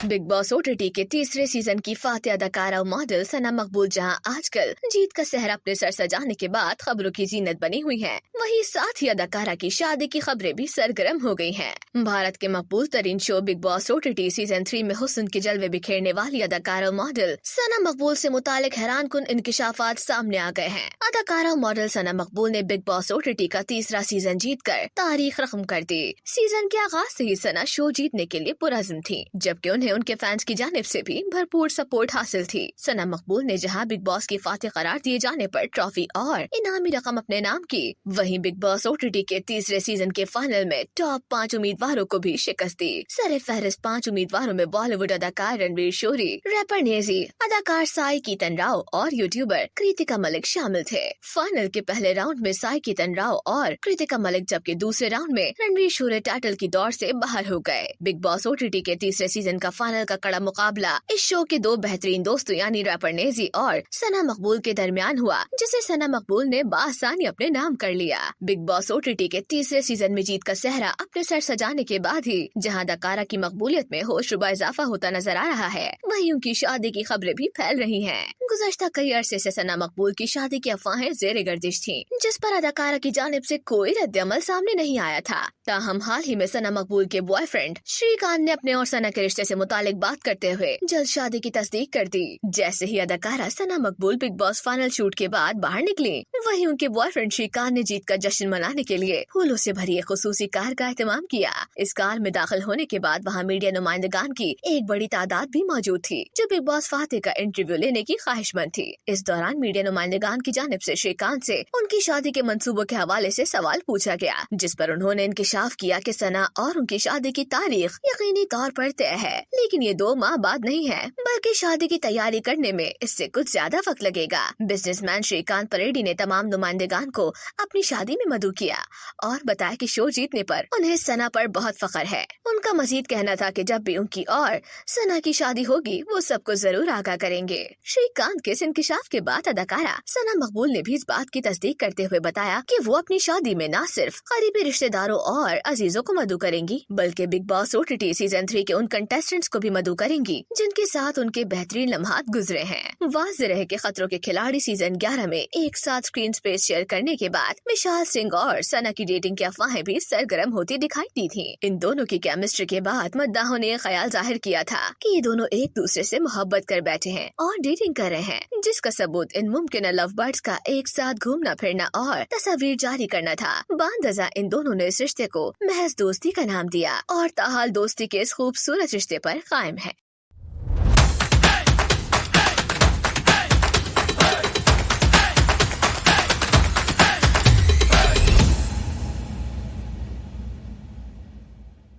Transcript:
Big boss OTT के तीसरे season की फातिह अदाकारा और मॉडल सना मकबूल जहां आजकल जीत का सहरा अपने सर सजाने के बाद खबरों की जीनत बनी हुई है, वहीं साथ ही अदाकारा की शादी की खबरें भी सरगर्म हो गई हैं। भारत के मकबूल तरीन show big boss OTT season 3 में हुस्न के जलवे बिखेरने वाली अदाकारा और मॉडल सना मकबूल से मुतालिक हैरानकुन इंकिशाफात सामने आ गए हैं। अदाकारा और मॉडल सना मकबूल ने बिग बॉस ओटीटी का तीसरा सीजन जीतकर तारीख रकम कर दी। सीजन के आगाज से ही सना शो जीतने के लिए पुरज़्म थी, जबकि उन्हें उनके फैंस की जानिब से भी भरपूर सपोर्ट हासिल थी। सना मकबूल ने जहां बिग बॉस की फातिह करार दिए जाने पर ट्रॉफी और इनामी रकम अपने नाम की, वहीं बिग बॉस ओटीटी के तीसरे सीजन के फाइनल में टॉप 5 उम्मीदवारों को भी शिकस्त दी। सरे फहरिस्त 5 उम्मीदवारों में बॉलीवुड अदाकार रणवीर शोरी, रैपर नेजी, अदाकार साई कीतन राव और यूट्यूबर कृतिका मलिक शामिल थे। फाइनल के पहले राउंड में साई कीतन राव और कृतिका मलिक, जबकि दूसरे राउंड में रणवीर शोरी टाइटल की दौड़ से बाहर हो गए। बिग बॉस ओटीटी के तीसरे सीजन का फाइनल का कड़ा मुकाबला इस शो के दो बेहतरीन दोस्तों यानी रैपर नेजी और सना मकबूल के दरमियान हुआ, जिसे सना मकबूल ने बासानी अपने नाम कर लिया। बिग बॉस ओटीटी के तीसरे सीजन में जीत का सहरा अपने सर सजाने के बाद ही जहां अदाकारा की मकबूलियत में होशरुबा इजाफा होता नजर आ रहा है, वहीं उनकी शादी की खबरें भी फैल रही हैं। गुज़श्ता कई अरसे से सना मकबूल की शादी की अफवाहें ज़ेरे गर्दिश थीं, जिस पर अदाकारा की जानिब से कोई रद्द-ए-अमल सामने नहीं आया था। ताहम हाल ही में सना मकबूल के बॉयफ्रेंड श्रीकांत ने अपने और सना के रिश्ते से मुतालिक बात करते हुए जल्द शादी की तस्दीक कर दी। जैसे ही अदाकारा सना मकबूल बिग बॉस फाइनल शूट के बाद बाहर निकली, वहीं उनके बॉयफ्रेंड श्रीकांत ने जीत का जश्न मनाने के लिए फूलों से भरी एक खुसूसी कार का एहतमाम किया। इस कार में दाखिल होने के बाद वहाँ मीडिया नुमाइंदगान की एक बड़ी तादाद भी मौजूद थी, जो बिग बॉस फातिह का इंटरव्यू लेने की ख्वाहिशमंद थी। इस दौरान मीडिया नुमाइंदगान की जानिब से श्रीकांत से उनकी शादी के मंसूबों के हवाले से सवाल पूछा गया, जिस पर उन्होंने इंकिशाफ किया कि सना और उनकी शादी की तारीख यकीनी तौर पर तय है, लेकिन ये 2 माह बाद नहीं है, बल्कि शादी की तैयारी करने में इससे कुछ ज्यादा वक्त लगेगा। बिजनेसमैन श्रीकांत परेडी ने तमाम नुमाइंदगान को अपनी शादी में मदऊ किया और बताया कि शो जीतने पर उन्हें सना पर बहुत फख्र है। उनका मजीद कहना था कि जब भी उनकी और सना की शादी होगी, वो सबको जरूर आगाह करेंगे। श्रीकांत के इस इंकिशाफ के बाद अदाकारा सना मकबूल ने भी इस बात की तस्दीक करते हुए बताया कि वो अपनी शादी में न सिर्फ करीबी रिश्तेदारों और अजीजों को मदऊ करेंगी, बल्कि बिग बॉस ओटीटी सीजन 3 के उन कंटेस्टेंट्स को भी मदऊ करेंगी जिनके साथ उनके बेहतरीन लम्हात गुजरे हैं। वाज़ेह है कि खतरों के खिलाड़ी सीजन 11 में एक साथ स्क्रीन स्पेस शेयर करने के बाद विशाल सिंह और सना की डेटिंग की अफवाहें भी सरगर्म होती दिखाई दी थी। इन दोनों की केमिस्ट्री के बाद मद्दाहों ने ख्याल जाहिर किया था कि ये दोनों एक दूसरे से मोहब्बत कर बैठे हैं और डेटिंग कर रहे हैं, जिसका सबूत इन मुमकिन लव बर्ड्स का एक साथ घूमना फिरना और तस्वीर जारी करना था। बांदजा इन दोनों ने इस रिश्ते को महज दोस्ती का नाम दिया और ताहाल दोस्ती के इस खूबसूरत रिश्ते पर कायम है।